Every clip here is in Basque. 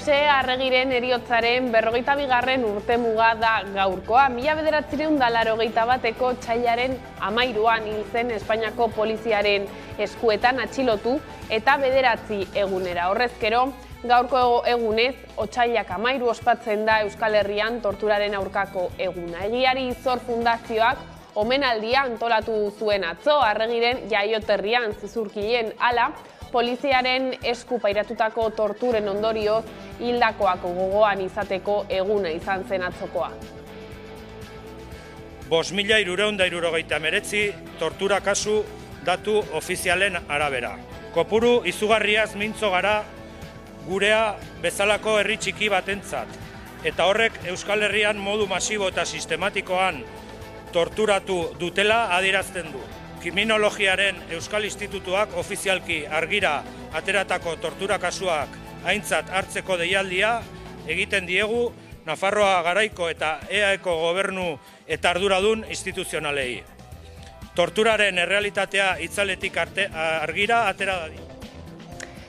Jose Arregiren heriotzaren 42. urtemuga da gaurkoa. 1981eko otsailaren 13an hil zen Espainiako poliziaren eskuetan atxilotu eta 9 egunera. Horrezkero, gaurko egunez, otsailak 13 ospatzen da Euskal Herrian torturaren aurkako eguna. Egiari Zor Fundazioak omenaldia antolatu zuen atzo, Arregiren jaioterrian zizurkilen hala, poliziaren esku pairatutako torturen ondorioz hildakoak gogoan izateko eguna izan zen atzokoa. 5.369 tortura kasu datu ofizialen arabera. Kopuru izugarriaz mintzo gara gurea bezalako herri txiki batentzat, eta horrek Euskal Herrian modu masibo eta sistematikoan torturatu dutela adierazten du. Kriminologiaren Euskal Institutuak ofizialki argira ateratako tortura kasuak aintzat hartzeko deialdia egiten diegu Nafarroa Garaiko eta EAeko gobernu eta arduradun instituzionalei. Torturaren errealitatea itzaletik argira atera dadin.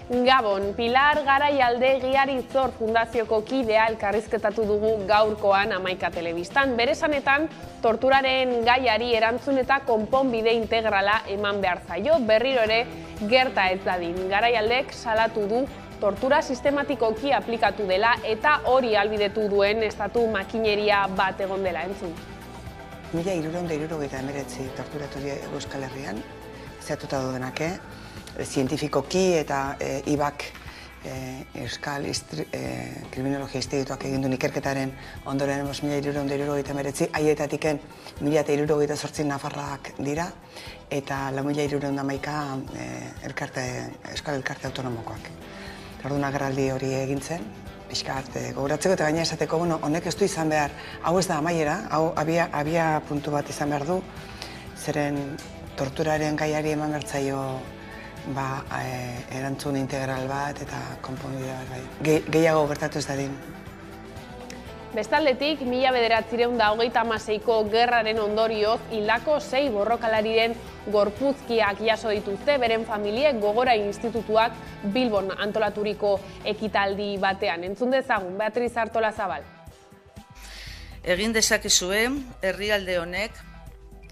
Gabon, Pilar Garaialde Egiari Zor Fundazioko kidea elkarrizketatu dugu gaurkoan Hamaika Telebistan. Bere esanetan, torturaren gaiari erantzun eta konponbide integrala eman behar zaio, berriro ere gerta ez dadin. Garaialdek salatu du tortura sistematikoki aplikatu dela eta hori ahalbidetu duen estatu makineria bat egon dela entzun. 1379 torturatu Euskal Herrian, zehatuta daudenak, zientifikoki eta IBAK Euskal Kriminologia Institutuak egin duen ikerketaren ondoren 5.379, haietatiken 1.068 Nafarroak dira eta 4.311 Euskal Elkarte Autonomokoak. Orduan agerraldi hori egin zen, pixkat gogoratzeko eta gaina esateko, honek ez du izan behar, hau ez da amaiera, hau abia puntu bat izan behar du, zeren torturaren gaiari eman bertzaio erantzun integral bat eta konponbide bat. Gehiago gertatu ez dadin. Bestaldetik, 1926ko gerraren ondorioz hildako 6 borrokalariren gorpuzkiak jaso dituzte beren familiek Gogora Institutuak Bilbon antolaturiko ekitaldi batean. Entzun dezagun, Beatriz Artolazabal. Egin dezakezue, herrialde honek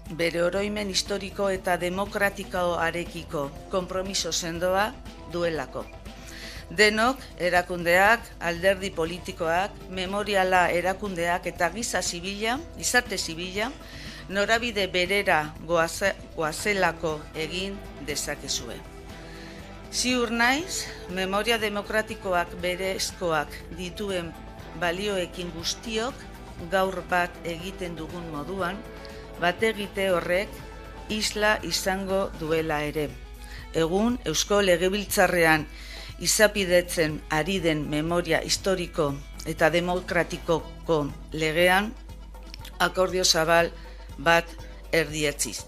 bere oroimen historiko eta demokratikoarekiko konpromiso sendoa duelako. Denok, erakundeak, alderdi politikoak, memoriala erakundeak eta gizarte zibila, norabide berera goazelako egin dezakezue. Ziur naiz, memoria demokratikoak berezkoak dituen balioekin guztiok gaur bat egiten dugun moduan, bat egite horrek isla izango duela ere. Egun, Eusko Legebiltzarrean izapidetzen ari den memoria historiko eta demokratikoko legean akordio zabal bat erdietziz.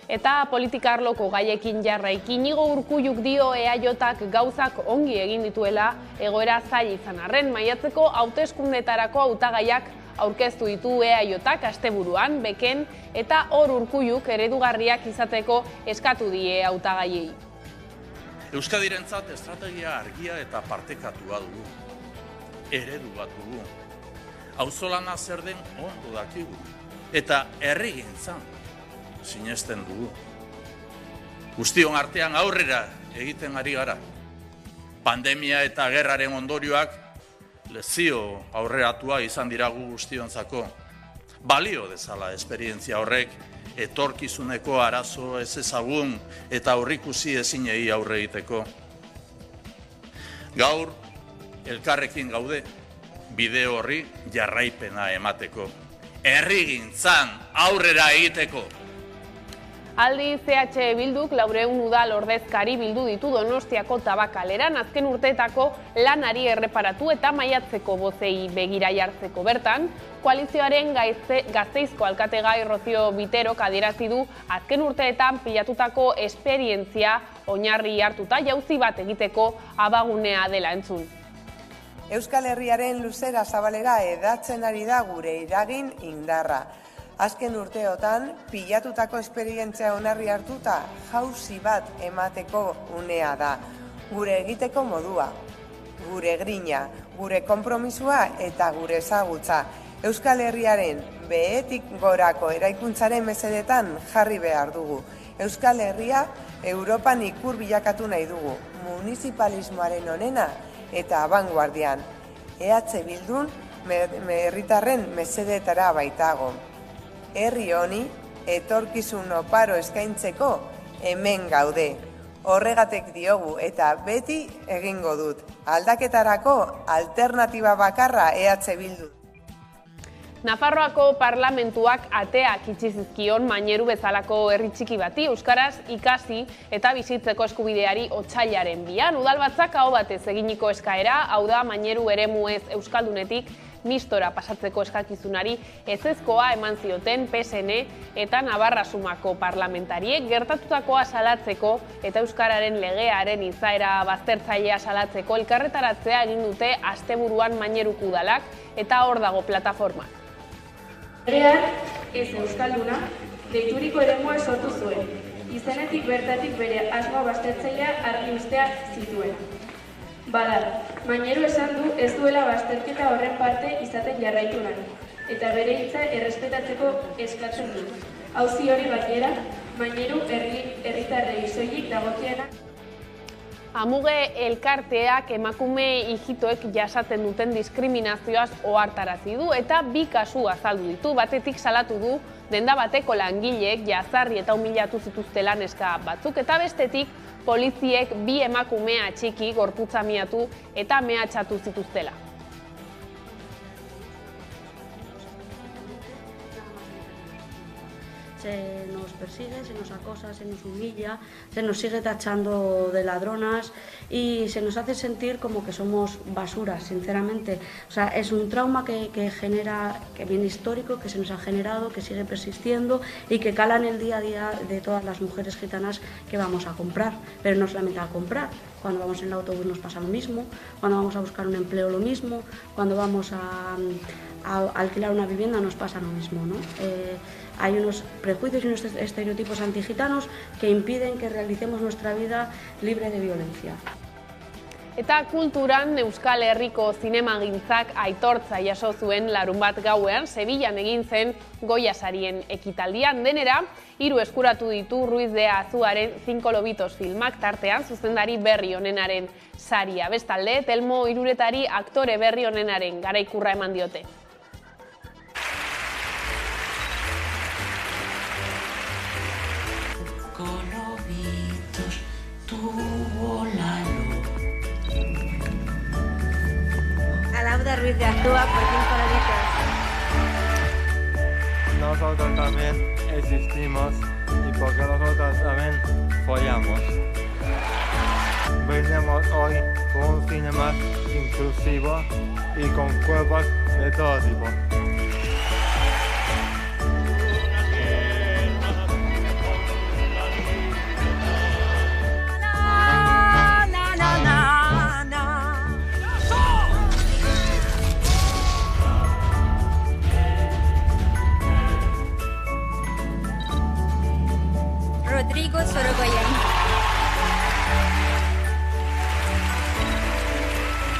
Eta politika arloko gaiekin jarraiki, Iñigo Urkulluk dio EAJak gauzak ongi egin dituela egoera zail izan arren, maiatzeko hauteskundetarako hautagaiak aurkeztu ditu EAJak asteburuan, beken eta hor Urkulluk eredugarriak izateko eskatu die hautagaiei. Euskadirentzat estrategia argia eta partekatua dugu. Eredu bat dugu. Auzolana zer den ondo dakigu. Eta herrigintzan sinesten dugu. Guztion artean aurrera egiten ari gara. Pandemia eta gerraren ondorioak lezio aurreratua izan diragu guztionzako. Balio dezala esperientzia horrek etorkizuneko arazo ez ezagun eta aurrikusi ezinei aurre egiteko. Gaur, elkarrekin gaude, bide horri jarraipena emateko. Herrigintzan aurrera egiteko. Aldi CH Bilduk 400 udal ordezkari bildu ditu Donostiako tabakaleran azken urteetako lanari erreparatu eta maiatzeko bozei begira jartzeko bertan, koalizioaren Gasteizko alkategai Rozio Biterok adierazi du azken urteetan pilatutako esperientzia oinarri hartuta jauzi bat egiteko abagunea dela entzun. Euskal Herriaren luzera zabalera hedatzen ari da gure eragin indarra. Azken urteotan, pilatutako esperientzia onarri hartuta jauzi bat emateko unea da. Gure egiteko modua, gure grina, gure konpromisua eta gure ezagutza. Euskal Herriaren behetik gorako eraikuntzaren mesedetan jarri behar dugu. Euskal Herria Europan ikur bilakatu nahi dugu, municipalismoaren onena eta abanguardian. EH Bildun herritarren mesedetara baitago. Herri honi etorkizun oparo eskaintzeko hemen gaude. Horregatek diogu eta beti egingo dut. Aldaketarako alternatiba bakarra EH Bildu. Nafarroako parlamentuak ateak itxi zizkion Maineru bezalako herri txiki bati euskaraz ikasi eta bizitzeko eskubideari otsailaren 2an udalbatzak aho batez eginiko eskaera, hau da Maineru eremuez euskaldunetik mistora pasatzeko eskakizunari ezezkoa eman zioten PSN eta Navarra Sumako parlamentariek gertatutakoa salatzeko eta euskararen legearen izaera baztertzailea salatzeko elkarretaratzea egin dute asteburuan Maineruko udalak eta hor dago plataformak. Legeak ez euskalduna deituriko eremua sortu zuen, izenetik bertatik bere asmo baztertzailea argi ustea zituen. Bada, Maineru esan du ez duela bazterketa horren parte izaten jarraitu nahi, eta bere hitza errespetatzeko eskatzen du. Auzi hori bakiera, Maineru herritarrei soilik dagokiena. Amuge elkarteak emakume ijitoek jasaten duten diskriminazioaz ohartarazi du eta 2 kasu azaldu ditu. Batetik salatu du denda bateko langileek jazarri eta humilatu zituztela neska batzuk eta bestetik poliziek 2 emakume atxiki gorputza miatu eta mehatxatu zituztela. Se nos persigue, se nos acosa, se nos humilla, se nos sigue tachando de ladronas y se nos hace sentir como que somos basuras, sinceramente. O sea, es un trauma que genera, que viene histórico, que se nos ha generado, que sigue persistiendo y que cala en el día a día de todas las mujeres gitanas que vamos a comprar. Pero no solamente a comprar, cuando vamos en el autobús nos pasa lo mismo, cuando vamos a buscar un empleo lo mismo, cuando vamos a alquilar una vivienda nos pasa lo mismo, ¿no? Hay unos prejuicios y unos estereotipos antigitanos que impiden que realicemos nuestra vida libre de violencia. Eta kulturan Euskal Herriko zinemagintzak aitortza jaso zuen larunbat gauean Sevillan egin zen Goya sarien ekitaldian. Denera, 3 eskuratu ditu Ruiz de Azuaren 5 lobitos filmak, tartean zuzendari berri onenaren saria. Bestalde, Telmo Iruretari aktore berri onenaren garaikurra eman diote. Alauda Ruiz de Azúa por 5 lobitos. Nosotros también existimos y porque nosotros también follamos. Venimos hoy con un cine más inclusivo y con cuerpos de todo tipo. Rodrigo Sorogoyen.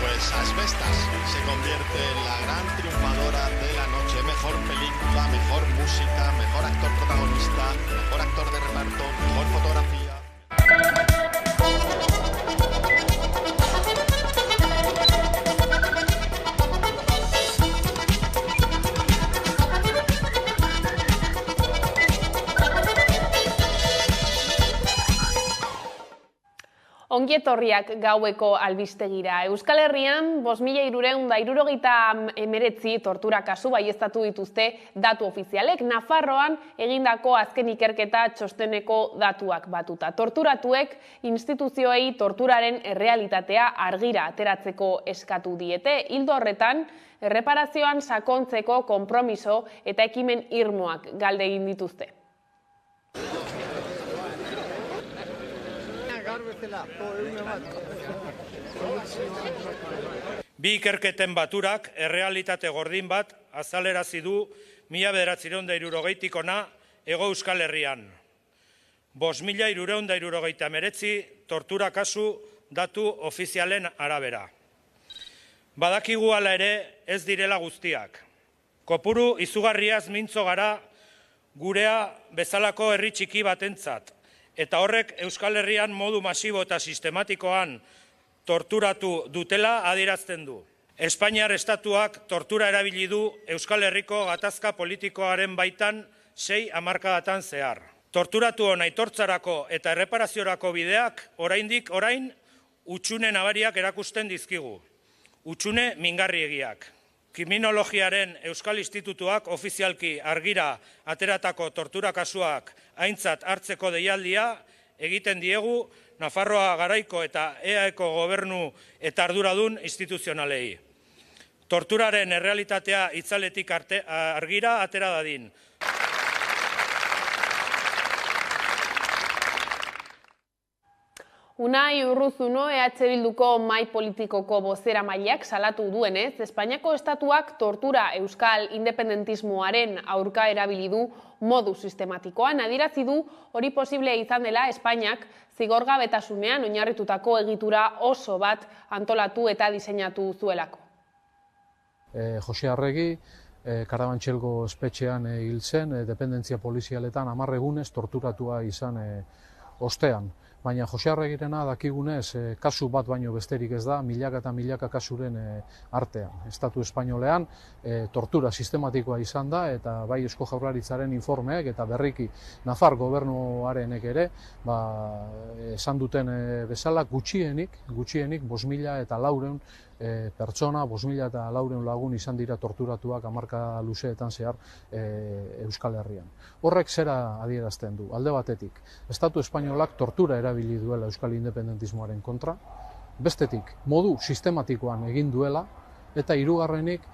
Pues Asbestas se convierte en la gran triunfadora de la noche. Mejor película, mejor música, mejor actor protagonista, mejor actor de reparto, mejor fotografía. Ongietorriak gaueko albistegira. Euskal Herrian 5.369 tortura kasu baieztatu dituzte datu ofizialek. Nafarroan egindako azken ikerketa txosteneko datuak batuta. Torturatuek instituzioei torturaren errealitatea argira ateratzeko eskatu diete. Ildo horretan, erreparazioan sakontzeko konpromiso eta ekimen irmoak galde egin dituzte. Bi ikerketen baturak errealitate gordin bat azalerazi du 1970tik hona Hego Euskal Herrian. 5.369 tortura kasu datu ofizialen arabera. Badakigu hala ere ez direla guztiak. Kopuru izugarriaz mintzo gara gurea bezalako herri txiki batentzat, eta horrek Euskal Herrian modu masibo eta sistematikoan torturatu dutela adierazten du. Espainiar estatuak tortura erabili du Euskal Herriko gatazka politikoaren baitan 6 hamarkadatan zehar. Torturatuon aitortzarako eta erreparaziorako bideak orain hutsune nabariak erakusten dizkigu. Hutsune mingarriegiak. Kriminologiaren Euskal Institutuak ofizialki argira ateratako tortura kasuak aintzat hartzeko deialdia egiten diegu Nafarroa garaiko eta EAeko gobernu eta arduradun instituzionalei. Torturaren errealitatea itzaletik argira atera dadin. Unai Urruzuno EH Bilduko mahai politikoko bozeramaileak salatu duenez, Espainiako estatuak tortura euskal independentismoaren aurka erabili du modu sistematikoan. Adierazi du hori posible izan dela Espainiak zigorgabetasunean oinarritutako egitura oso bat antolatu eta diseinatu zuelako. Jose Arregi, Karabantxelgo espetxean hil zen, dependentzia polizialetan 10 egunez torturatua izan ostean. Baina Jose Arregirena dakigunez kasu bat baino besterik ez da, milaka eta milaka kasuren artean. Estatu espainolean tortura sistematikoa izan da, eta bai Eusko Jaurlaritzaren informeek eta berriki Nafar gobernuarenek ere esan duten bezala gutxienik 5.400 pertsona, 5.400 lagun izan dira torturatuak hamarka luzeetan zehar Euskal Herrian. Horrek zera adierazten du, alde batetik, Estatu espainolak tortura erabili duela euskal independentismoaren kontra, bestetik modu sistematikoan egin duela, eta hirugarrenik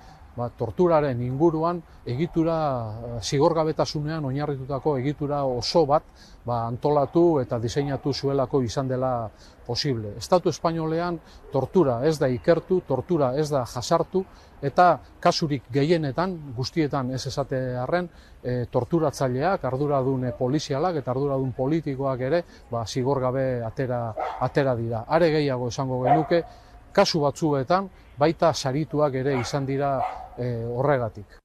torturaren inguruan egitura zigorgabetasunean oinarritutako egitura oso bat antolatu eta diseinatu zuelako izan dela posible. Estatu espainolean tortura ez da ikertu, tortura ez da jasartu, eta kasurik gehienetan, guztietan ez esatearren, torturatzaileak, arduradun polizialak eta arduradun politikoak ere zigorgabe atera dira. Are gehiago esango genuke, kasu batzuetan baita sarituak ere izan dira horregatik.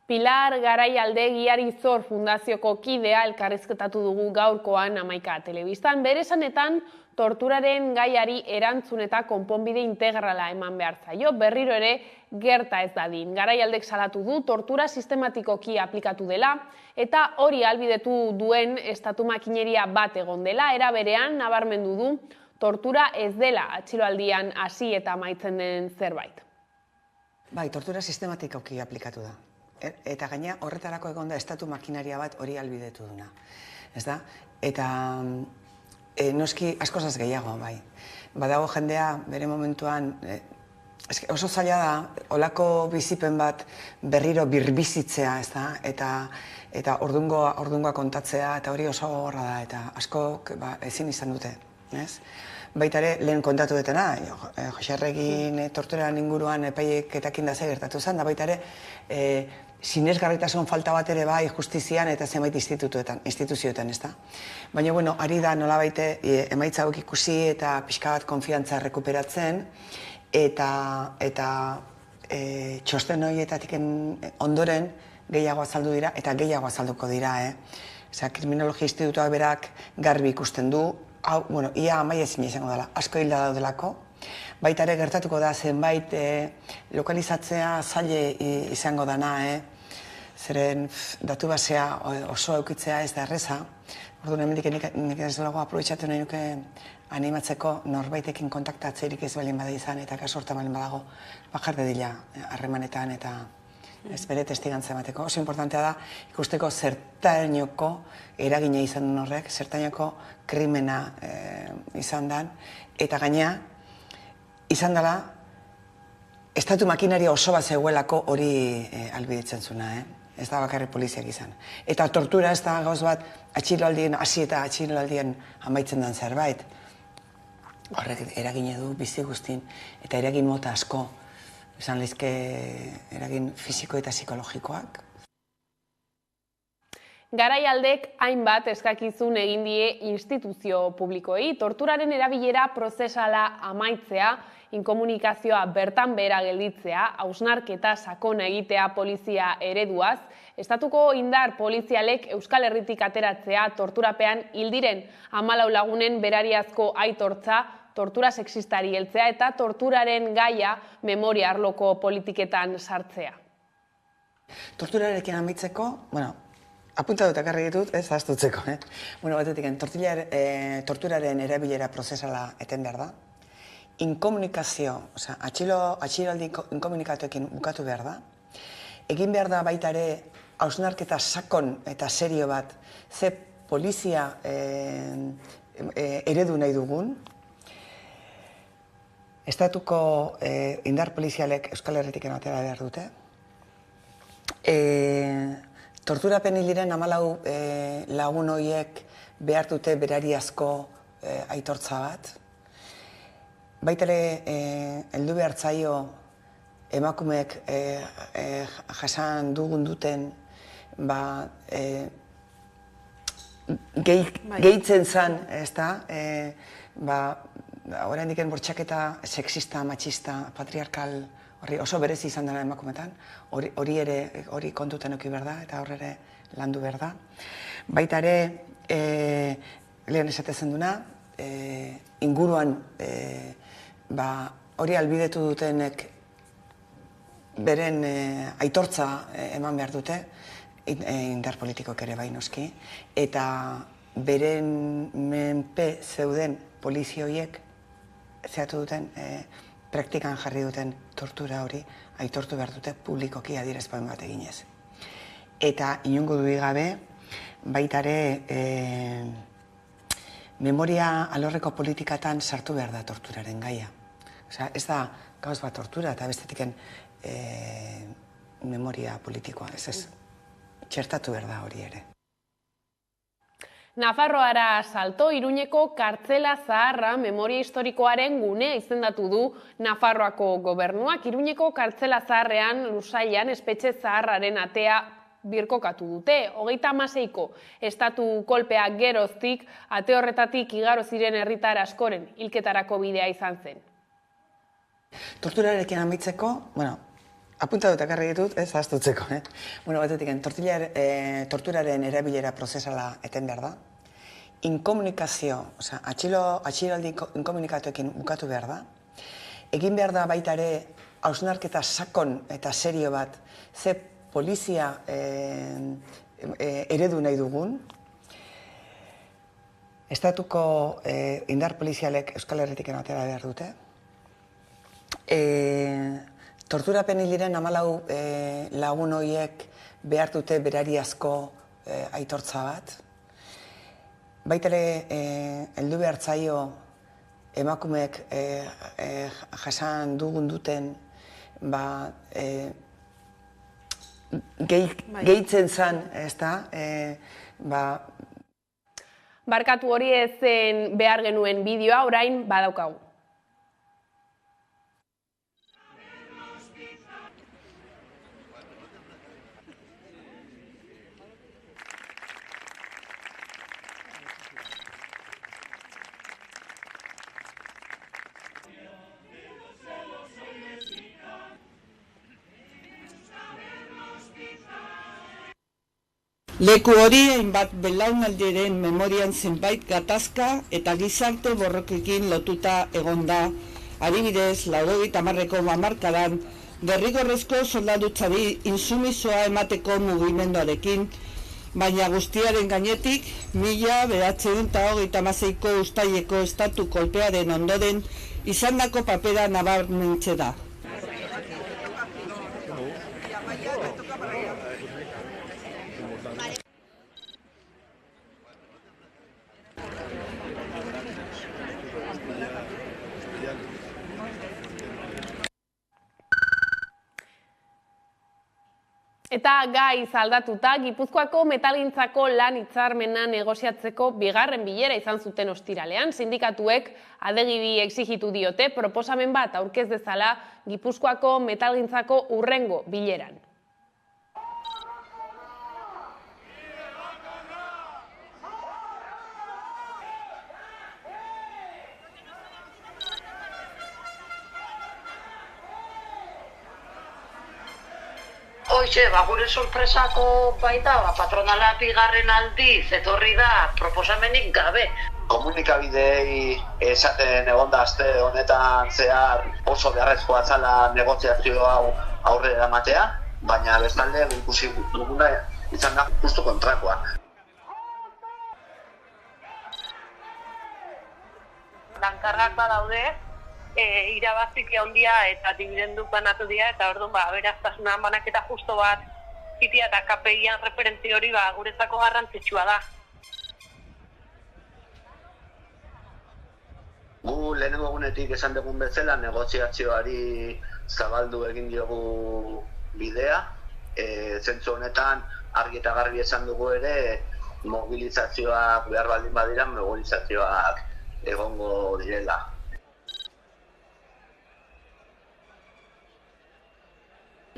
Pilar Garaialde Giarizor Fundazioko kidea elkarrizketatu dugu gaurkoan Hamaika Telebistan. Bere esanetan, torturaren gaiari erantzun eta konponbide integrala eman behar zaio, berriro ere gerta ez dadin. Garaialdek salatu du tortura sistematikoki aplikatu dela, eta hori ahalbidetu duen estatu makineria bat egon dela, era berean nabarmendu du tortura ez dela atxiloaldian hasi eta amaitzen den zerbait. Bai, tortura sistematikoki aplikatu da. Eta gaina horretarako egon da estatu makinaria bat hori ahalbidetu duna. Ez da? Eta noski askozaz gehiago, bai. Badago jendea bere momentuan oso zaila da, olako bizipen bat berriro birbizitzea, ez da? Eta ordungoa kontatzea, eta hori oso gogorra da, eta askok ezin izan dute. Baita ere, lehen kontatu dutena, Jose Arregin torturaren inguruan epaiketakin da zer gertatu zen, da baita ere, sinesgarritasun falta bat ere bai justizian eta zenbait instituzioetan, ez da. Baina, bueno, ari da nolabait emaitza hauek ikusi eta pixka bat konfiantza rekuperatzen, eta txosten horietatik ondoren gehiago azaldu dira, eta gehiago azalduko dira, Kriminologia Institutuak berak garbi ikusten du, hau, bueno, ia amaiezina izango dela, asko hilda daudelako. Baita ere gertatuko da zenbait lokalizatzea zaile izango dana, zeren datu basea oso eukitzea ez da erreza. Orduan hemendik nik ez dago aprobetxatu nahi nuke animatzeko norbaitekin kontaktatzerik ez balin bada izan eta kasu hortan balin badago bajar dedila harremanetan eta ez bere testigantza emateko. Oso importantea da ikusteko zertainoko eragina izan duen horrek, zertainoko krimena izan den, eta gaina izan dela estatu makinaria oso bat zegoelako hori ahalbidetzen zuna, ez da bakarrik poliziak izan. Eta tortura ez da gauz bat atxiloaldien hasi eta atxiloaldien amaitzen den zerbait. Horrek eragin du bizi guztin eta eragin mota asko. Esan lehizke eragin fisiko eta psikologikoak. Garaialdek hainbat eskakizun egin die instituzio publikoei, torturaren erabilera prozesala amaitzea, inkomunikazioa bertan behera gelditzea, hausnarketa sakona egitea polizia ereduaz, estatuko indar polizialek Euskal Herritik ateratzea, torturapean hil diren 14 lagunen berariazko aitortza, tortura sexistari heltzea eta torturaren gaia memoria arloko politiketan sartzea. Torturarekin amaitzeko, apuntatuta ekarri ditut, ez ahaztutzeko. Batetik, torturaren erabilera prozesala eten behar da. Inkomunikazio, atxiloldi inkomunikatuekin bukatu behar da. Egin behar da baita ere hausnarketa sakon eta serio bat ze polizia eredu nahi dugun. Estatuko indar polizialek Euskal Herritik atera behar dute. Torturapen hil diren 14 lagun horiek behar dute berariazko aitortza bat. Baita ere, heldu behar zaio emakumeek jasan dugun duten gehitzen zan, ez da, oraindik bortxaketa sexista, machista, patriarkal, oso berezi izan dena emakumetan, hori kontutan eduki behar da, eta hor ere landu behar da. Baita ere, lehen esatezen duna, inguruan hori albidetu dutenek beren aitortza eman behar dute, indar politikok ere bai noski, eta beren menpe zeuden polizioiek zehatu duten, praktikan jarri duten tortura hori aitortu behar dute publikoki adierazpen bat eginez. Eta inongo dudik gabe, baita ere memoria alorreko politikatan sartu behar da torturaren gaia. Ez da gauz bat tortura eta bestetiken memoria politikoa, ez txertatu behar da hori ere. Nafarroara salto, Iruñeko kartzela zaharra memoria historikoaren gunea izendatu du Nafarroako gobernuak. Iruñeko kartzela zaharrean Lusailan espetxe zaharraren atea birkokatu dute. 36ko estatu kolpea geroztik, ate horretatik igaro ziren herritar askoren hilketarako bidea izan zen. Torturarekin amaitzeko, apuntatuta ekarri ditut, ez ahaztutzeko. Batetik, torturaren erabilera prozesala eten behar da. Inkomunikazio, atxiloldi inkomunikatuekin bukatu behar da. Egin behar da baita ere hausnarketa sakon eta serio bat ze polizia eredu nahi dugun. Estatuko indar polizialek Euskal Herritik atera behar dute. Torturapen hil diren 14 lagun horiek behar dute berariazko aitortza bat. Baita ere, heldu behar zaio emakumeek jasan dugun duten gehitzen zan, ez da, Barkatu hori ezen behar genuen bideoa, orain badaukagu. Leku hori hainbat belaunaldiren memorian zenbait gatazka eta gizarte borrokekin lotuta egonda, adibidez, 80ko hamarkadan derrigorrezko soldadutzari intsumisoa emateko mugimenduarekin, baina guztiaren gainetik 1926ko uztaileko estatu kolpearen ondoren izandako papera nabarmentze da. Eta gaiz aldatuta, Gipuzkoako metalgintzako lan hitzarmena negoziatzeko bigarren bilera izan zuten ostiralean. Sindikatuek adegiri exigitu diote proposamen bat aurkez dezala Gipuzkoako metalgintzako hurrengo bileran. Hoxe, gure sorpresako baita, patronala bigarren aldiz, etorri da proposamenik gabe. Komunikabideei esaten egonda aste honetan zehar oso beharrezkoa zala negoziazio hau aurrera eramatea, baina bestalde ikusi duguna izan da justu kontrakoa. Lankarrak badaude, irabazik handia eta dividenduk banatu dira, eta orduan aberastasuna banaketa justo bat itia eta KPI-an referentzio hori guretzako garrantzitsua da. Gu lehenengo egunetik esan dugun bezala negoziazioari zabaldu egin diogu bidea. Zentzu honetan argi eta garbi esan dugu ere mobilizazioak behar baldin badira, mobilizazioak egongo direla.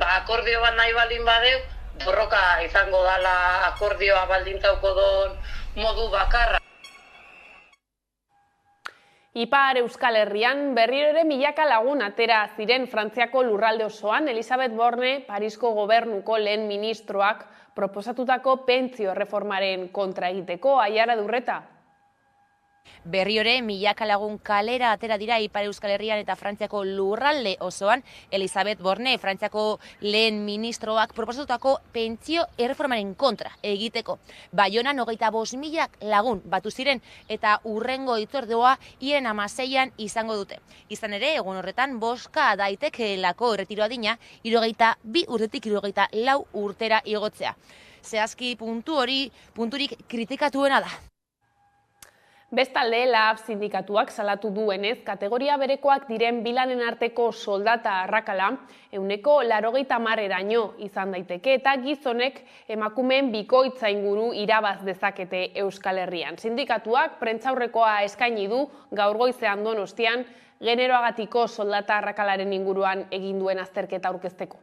Akordio bat nahi baldin badeu, borroka izango dala akordioa baldintzauko don modu bakarra. Ipar Euskal Herrian berriro ere milaka lagun atera ziren Frantziako lurralde osoan Elisabeth Borne, Parisko gobernuko lehen ministroak proposatutako pentsio erreformaren kontra egiteko. Aiara Durreta. Berriore milaka lagun kalera atera dira Ipar Euskal Herrian eta Frantziako lurralde osoan Elisabeth Borne, Frantziako lehen ministroak proposatutako pentsio erreformaren kontra egiteko. Baionan 25.000 lagun batu ziren eta hurrengo hitzordua hiren 16an izango dute. Izan ere, egun horretan boska daitekeelako erretiro adina 62 urtetik 64 urtera igotzea. Zehazki punturik kritikatuena da. Bestalde, LAB sindikatuak salatu duenez, kategoria berekoak diren bilanen arteko soldata arrakala 80%eraino izan daiteke eta gizonek emakumeen bikoitza inguru irabaz dezakete Euskal Herrian. Sindikatuak prentsaurrekoa eskaini du gaur goizean Donostian generoagatiko soldata arrakalaren inguruan egin duen azterketa aurkezteko.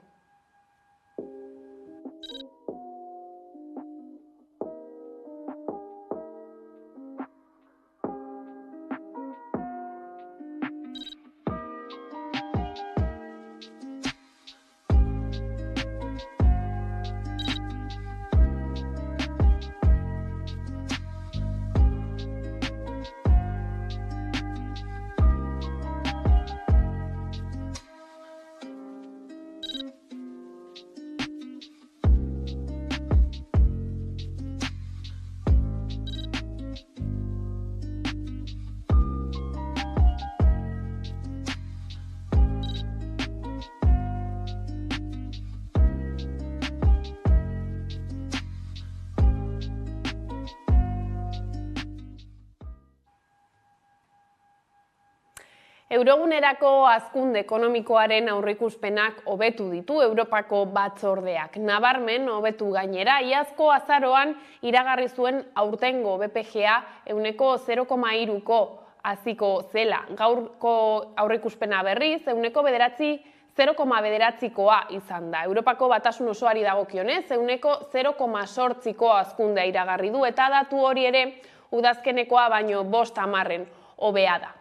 Eurogunerako hazkunde ekonomikoaren aurreikuspenak hobetu ditu Europako batzordeak. Nabarmen hobetu gainera, iazko azaroan iragarri zuen aurtengo BPGA 0,3ko haziko zela. Gaurko aurreikuspena berriz 0,9koa izan da. Europako batasun osoari dagokionez 0,8ko hazkundea iragarri du eta datu hori ere udazkenekoa baino 50 hobea da.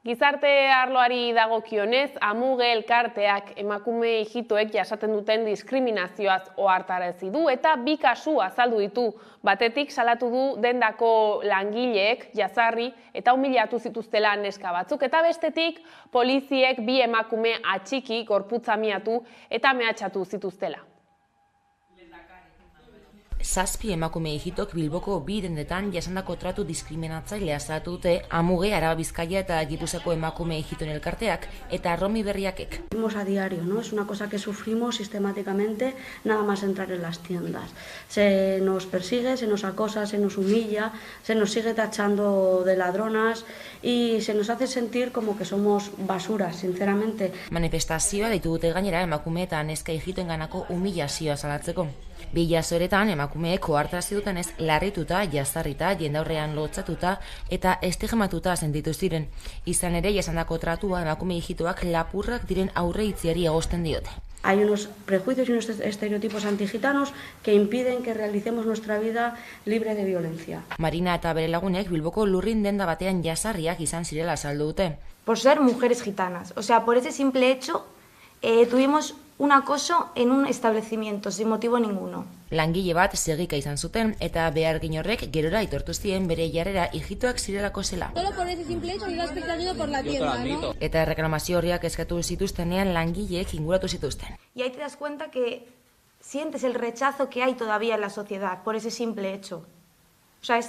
Gizarte arloari dagokionez, Amuge elkarteak emakume ijitoek jasaten duten diskriminazioaz ohartarazi du eta 2 kasu azaldu ditu. Batetik salatu du dendako langileek jazarri eta humiliatu zituztela neska batzuk eta bestetik poliziek 2 emakume atxiki gorputza miatu eta mehatxatu zituztela. 7 emakume ijitok Bilboko 2 dendetan jasandako tratu diskriminatzailea salatu dute Amuge, Araba Bizkaia eta Gipuzkoako emakume ijitoen elkarteak eta Romi Berriakek. Vivimos a diario, ¿no? Es una cosa que sufrimos sistemáticamente nada más entrar en las tiendas. Se nos persigue, se nos acosa, se nos humilla, se nos sigue tachando de ladronas y se nos hace sentir como que somos basuras, sinceramente. Manifestazioa deitu dute gainera emakume eta neska ijitoenganako humillazioa salatzeko. Bilazoretan emakumeek ohartarazi dutenez larrituta, jazarrita, jendaurrean lotsatuta eta estigmatuta sentitu ziren. Izan ere, jasandako tratua emakume ijitoak lapurrak diren aurreitziari egozten diote. Hay unos prejuicios y unos estereotipos antigitanos que impiden que realicemos nuestra vida libre de violencia. Marina eta bere lagunek Bilboko lurrin denda batean jasarriak izan zirela azaldu dute. Por ser mujeres gitanas, o sea, por ese simple hecho tuvimos un acoso en un establecimiento, sin motivo ninguno. Langile bat segika izan zuten eta behargin horrek gerora aitortu zien bere jarrera hijitoak zirelako zela. Solo por ese simple hecho iba perseguido por la tienda, ¿no? Eta reklamazio horriak eskatu zituztenean langileek inguratu zituzten. Y ahí te das cuenta que sientes el rechazo que hay todavía en la sociedad por ese simple hecho. O sea,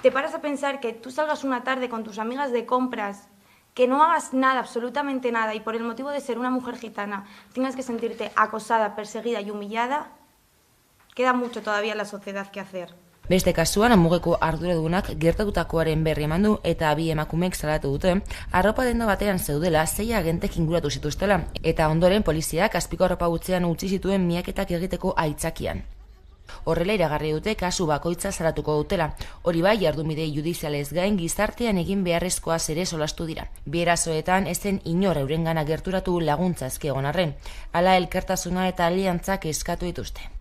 te paras a pensar que tú salgas una tarde con tus amigas de compras, que no hagas nada, absolutamente nada, y por el motivo de ser una mujer gitana tengas que sentirte acosada, perseguida y humillada, queda mucho todavía en la sociedad que hacer. Beste kasuan, amugeko arduradunak gertatutakoaren berri eman du eta bi emakumeek salatu dute, arropa denda batean zeudela 6 agentek inguratu zituztela, eta ondoren poliziak azpiko arropa gutzean utzi zituen miaketak egiteko aitzakian. Horrela iragarri dute kasu bakoitza salatuko dutela. Hori bai, jardunbide judizialez gain gizartean egin beharrezkoaz ere solastu dira. Bi erasoetan ez zen inor eurengana gerturatu laguntza eske egon arren. Hala elkartasuna eta aliantzak eskatu dituzte.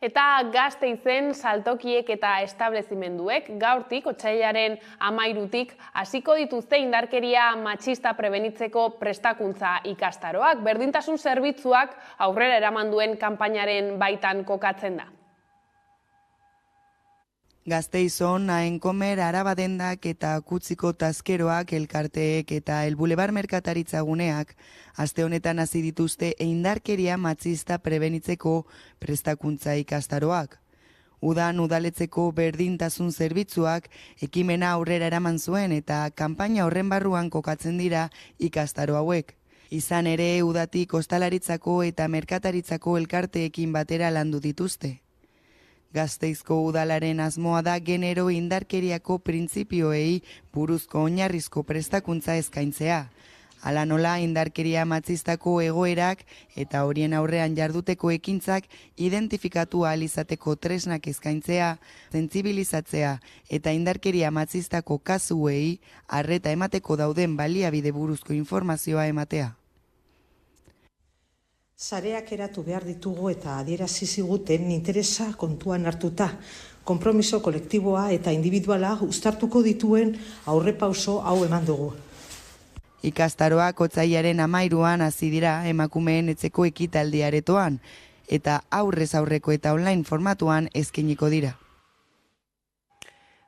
Eta Gasteizen saltokiek eta establezimenduek gaurtik, otsailaren 13-tik, hasiko dituzte indarkeria matxista prebenitzeko prestakuntza ikastaroak. Berdintasun zerbitzuak aurrera eraman duen kanpainaren baitan kokatzen da. Gasteizon, Aenkomer, Arabadendak eta Kutziko Tazkeroak elkarteek eta el Bulebar Merkataritza guneak aste honetan hasi dituzte indarkeria matxista prebenitzeko prestakuntza ikastaroak. Udan udaletzeko berdintasun zerbitzuak ekimena aurrera eraman zuen eta kanpaina horren barruan kokatzen dira ikastaro hauek. Izan ere, udatik ostalaritzako eta merkataritzako elkarteekin batera landu dituzte. Gasteizko udalaren asmoa da genero indarkeriako printzipioei buruzko oinarrizko prestakuntza eskaintzea. Hala nola indarkeria matxistako egoerak eta horien aurrean jarduteko ekintzak identifikatu ahal izateko tresnak eskaintzea, sentsibilizatzea eta indarkeria matxistako kasuei arreta emateko dauden baliabide buruzko informazioa ematea. Sareak eratu behar ditugu eta adierazi ziguten interesa kontuan hartuta, konpromiso kolektiboa eta individuala uztartuko dituen aurrepauso hau eman dugu. Ikastaroak otsailaren 13an hasi dira emakumeen etxeko ekitaldi aretoan eta aurrez aurreko eta online formatuan eskainiko dira.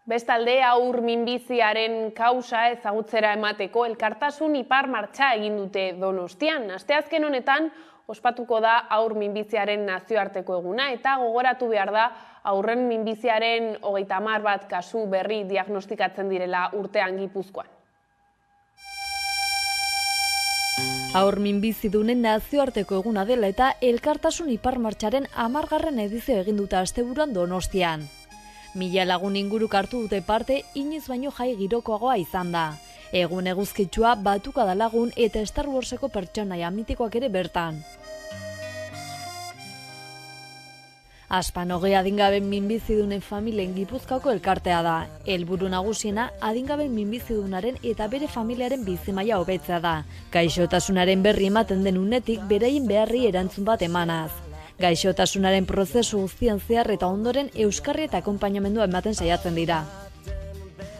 Bestalde, haur minbiziaren kausa ezagutzera emateko elkartasun ipar martxa egin dute Donostian. Asteazken honetan ospatuko da haur minbiziaren nazioarteko eguna eta gogoratu behar da haurren minbiziaren 30 bat kasu berri diagnostikatzen direla urtean Gipuzkoan. Haur minbizidunen nazioarteko eguna dela eta elkartasun ipar martxaren 10. edizio egin dute asteburuan Donostian. 1000 lagun inguruk hartu dute parte, inoiz baino jai girokoagoa izan da. Egun eguzkitsua Batuka da lagun eta Star Warseko pertsonaia mitikoak ere bertan. Aspanogi adingaben minbizidunen familien Gipuzkoako elkartea da. Helburu nagusiena adingaben minbizidunaren eta bere familiaren bizimaila hobetzea da. Gaixotasunaren berri ematen den unetik beraien beharri erantzun bat emanaz. Gaixotasunaren prozesu guztian zehar eta ondoren euskarri eta akonpainamendua ematen saiatzen dira.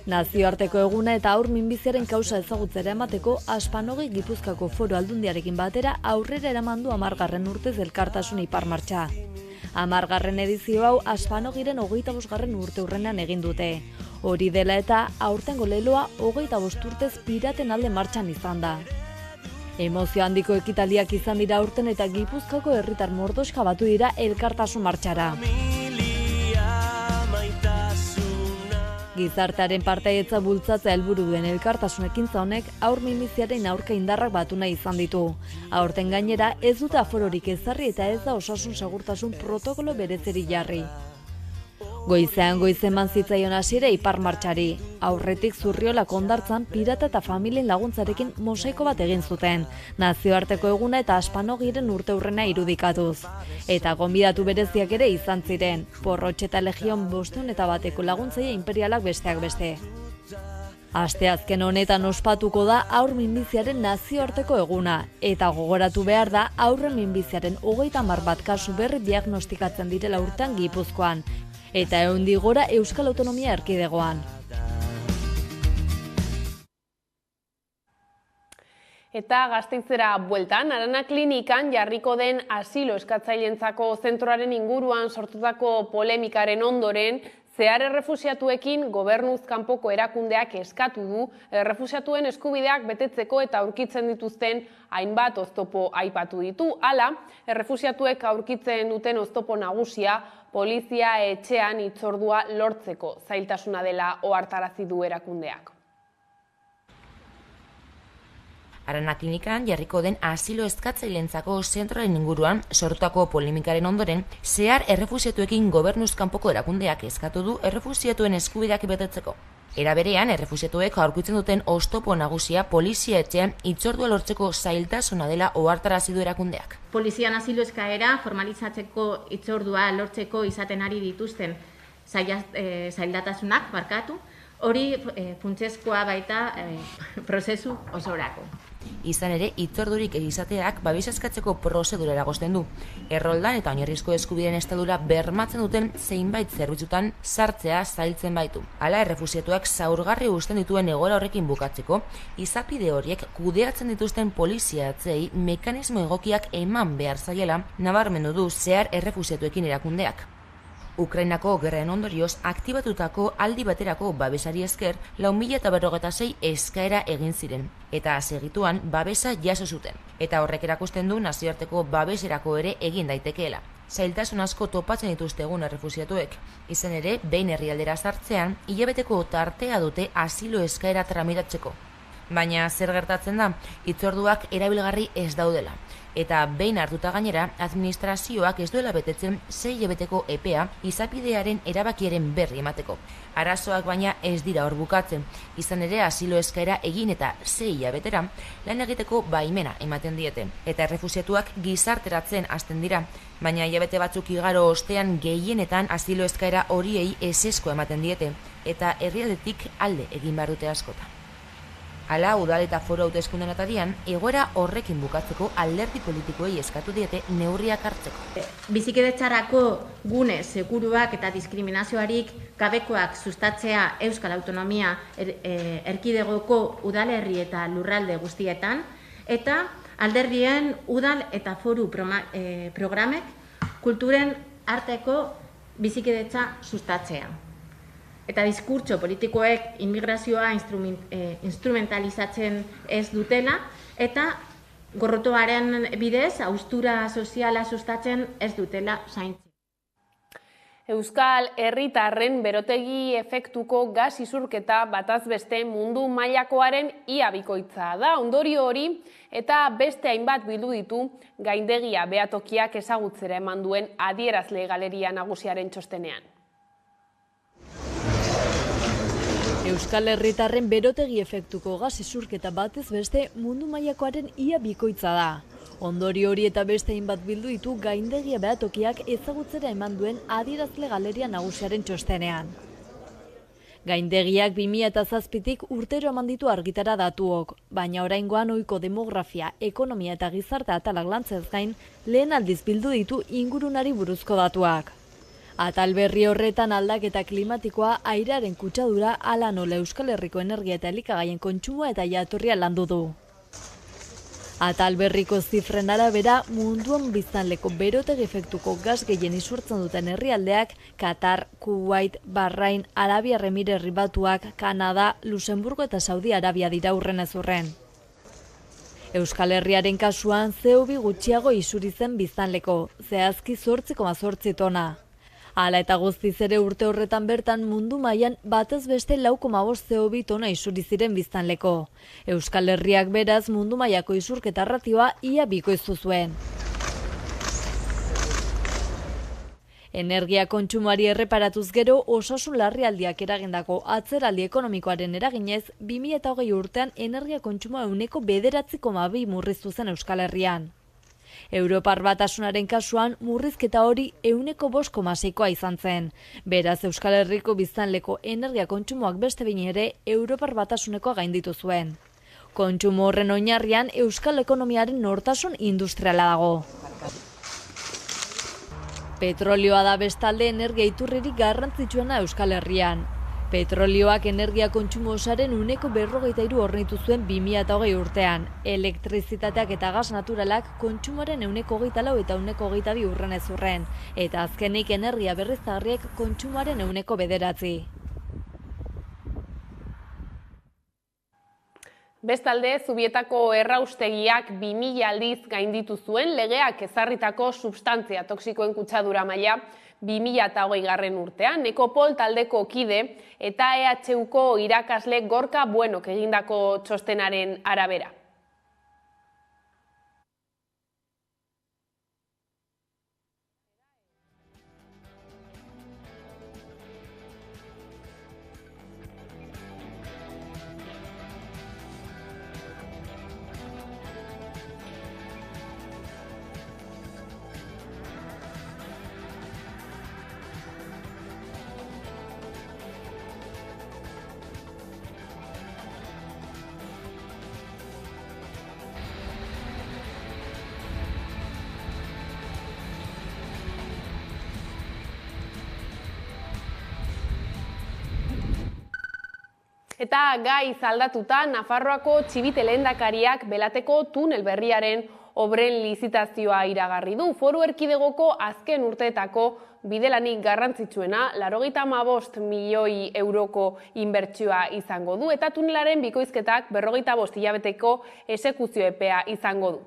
Nazioarteko eguna eta haur minbiziaren kausa ezagutzera emateko Aspanogi Gipuzkoako Foru Aldundiarekin batera aurrera eraman du 10. urtez elkartasun ipar martxa. 10. edizio hau Aspanogiren 25. urte hurrenean egin dute. Hori dela eta aurtengo leloa 25 urtez piraten alde martxan izan da. Emozio handiko ekitaldiak izan dira aurten eta Gipuzkoako herritar mordoxka batu dira elkartasun martxara. Gizartearen partaidetza bultzatzea helburu duen elkartasun ekintza honek haur minbiziaren aurka indarrak batu nahi izan ditu. Aurten gainera ez dute afororik ezarri eta ez da osasun segurtasun protokolo berezeri jarri. Goizean eman zitzaion hasiera ipar martxari. Aurretik Zurriolako hondartzan pirata eta familien laguntzarekin mosaiko bat egin zuten. Nazioarteko eguna eta Aspanogiren urteurrena irudikatuz. Eta gonbidatu bereziak ere izan ziren. Porrotx eta Legion 501 laguntzaile imperialak besteak beste. Asteazken honetan ospatuko da haur minbiziaren nazioarteko eguna, eta gogoratu behar da haurren minbiziaren 30 bat kasu berri diagnostikatzen direla urtean Gipuzkoan, eta 100 gora Euskal Autonomia Erkidegoan. Eta Gasteizera bueltan, Arana Klinikan jarriko den asilo eskatzaileentzako zentroaren inguruan sortutako polemikaren ondoren, zehar errefusiatuekin gobernuz kanpoko erakundeak eskatu du errefusiatuen eskubideak betetzeko eta aurkitzen dituzten hainbat oztopo aipatu ditu. Hala, errefusiatuek aurkitzen duten oztopo nagusia polizia etxean hitzordua lortzeko zailtasuna dela ohartarazi du erakundeak. Arana Klinikan jarriko den asilo eskatzaileentzako zentroaren inguruan sortutako polemikaren ondoren, zehar errefusiatuekin gobernuz kanpoko erakundeak eskatu du errefusiatuen eskubideak betetzeko. Era berean, errefusiatuek aurkitzen duten oztopo nagusia polizia etxean hitzordua lortzeko zailtasuna dela ohartarazi du erakundeak. Polizian asilo eskaera formalizatzeko hitzordua lortzeko izaten ari dituzten zailtasunak hori funtsezkoa baita prozesu osorako. Izan ere, hitzordurik izateak babesa eskatzeko prozedura eragozten du. Erroldan eta oinarrizko eskubideen estadura bermatzen duten zeinbait zerbitzutan sartzea zailtzen baitu. Hala, errefusiatuak zaurgarri uzten dituen egoera horrekin bukatzeko, izapide horiek kudeatzen dituzten poliziatzei mekanismo egokiak eman behar zaiela nabarmendu du zehar errefusiatuekin erakundeak. Ukrainako gerraren ondorioz aktibatutako aldi baterako babesari esker 4.056 eskaera egin ziren, eta segituan babesa jaso zuten, eta horrek erakusten du nazioarteko babeserako ere egin daitekeela. Zailtasun asko topatzen dituzte egun errefusiatuek, izan ere, behin herrialdera sartzean, hilabeteko tartea dute asilo eskaera tramitatzeko. Baina zer gertatzen da, hitzorduak erabilgarri ez daudela. Eta behin hartuta gainera, administrazioak ez duela betetzen 6 hilabeteko epea izapidearen erabakiaren berri emateko. Arazoak baina ez dira hor bukatzen, izan ere asilo eskaera egin eta 6 hilabetera lan egiteko baimena ematen diete. Eta errefusiatuak gizarteratzen hasten dira, baina hilabete batzuk igaro ostean gehienetan asilo eskaera horiei ezezko ematen diete, eta herrialdetik alde egin behar dute askota. Hala, udal eta foru hauteskundeen atarian, egoera horrekin bukatzeko alderdi politikoei eskatu diete neurriak hartzeko. Bizikidetzarako gune seguruak eta diskriminazioarik gabekoak sustatzea Euskal Autonomia Erkidegoko udalerri eta lurralde guztietan, eta alderdien udal eta foru programek kulturen arteko bizikidetza sustatzea. Eta diskurtso politikoek immigrazioa instrumentalizatzen ez dutela, eta gorrotoaren bidez, haustura soziala sustatzen ez dutela zaintzen. Euskal herritarren berotegi efektuko gas isurketa bataz beste mundu mailakoaren ia bikoitza da. Ondorio hori eta beste hainbat bildu ditu gaindegia behatokiak ezagutzera eman duen adierazle galeria nagusiaren txostenean. Euskal herritarren berotegi efektuko gas isurketa batez beste mundu mailakoaren ia bikoitza da. Ondorio hori eta beste hainbat bildu ditu gaindegia behatokiak ezagutzera eman duen adierazle galeria nagusiaren txostenean. Gaindegiak 2007tik urtero eman ditu argitara datuok, baina oraingoan ohiko demografia, ekonomia eta gizarte atalak lantzez gain, lehen aldiz bildu ditu ingurunari buruzko datuak. Atal berri horretan aldaketa klimatikoa, airearen kutsadura, hala nola Euskal Herriko energia eta elikagaien kontsumoa eta jatorria landu du. Atal berriko zifren arabera, munduan biztanleko berotegi efektuko gas gehien isurtzen duten herrialdeak Katar, Kuwait, Bahrain, Arabiar Emirerri Batuak, Kanada, Luxemburgo eta Saudi Arabia dira hurrenez hurren. Euskal Herriaren kasuan CO2 gutxiago isuri zen biztanleko, zehazki 8,8 tona. Hala eta guztiz ere urte horretan bertan mundu mailan batez beste 4,5 CO2 tona isuri ziren biztanleko. Euskal Herriak beraz mundu mailako isurketa ratioa ia bikoiztu zuen. Energia kontsumoari erreparatuz gero, osasun larrialdiak eragindako atzeraldi ekonomikoaren eraginez, 2020 urtean energia kontsumoa 9,2 murriztu zen Euskal Herrian. Europar Batasunaren kasuan murrizketa hori 5,6koa izan zen. Beraz, Euskal Herriko biztanleko energia kontsumoak beste behin ere Europar Batasunekoa gainditu zuen. Kontsumo horren oinarrian euskal ekonomiaren nortasun industriala dago. Petrolioa da bestalde energia iturririk garrantzitsuena Euskal Herrian. Petrolioak energia kontsumo osaren 43% hornitu zuen 2020 urtean. Elektrizitateak eta gas naturalak kontsumoaren 24% eta 22% urrenez urren. Eta azkenik energia berriztagarriek kontsumoaren 9%. Bestalde, Zubietako erraustegiak 2000 aldiz gainditu zuen legeak ezarritako substantzia toxikoen kutsadura maila 2020 urtean. Nekopol taldeko kide eta EHUko irakasle Gorka Buenok egindako txostenaren arabera. Eta gaiz aldatuta, Nafarroako Txibite lehendakariak Belateko tunel berriaren obren lizitazioa iragarri du. Foru Erkidegoko azken urteetako bidelanik garrantzitsuena 95 milioi euroko inbertsioa izango du eta tunelaren bikoizketak 45 hilabeteko exekuzio epea izango du.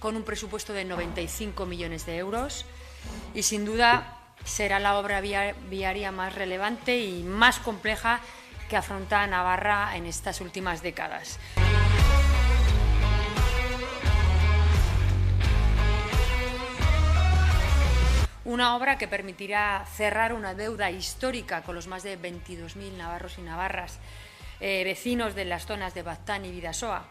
Con un presupuesto de 95 millones de euros y sin duda será la obra viaria más relevante y más compleja que afronta Navarra en estas últimas décadas. Una obra que permitirá cerrar una deuda histórica con los más de 22.000 navarros y navarras, vecinos de las zonas de Baztán y Bidasoa.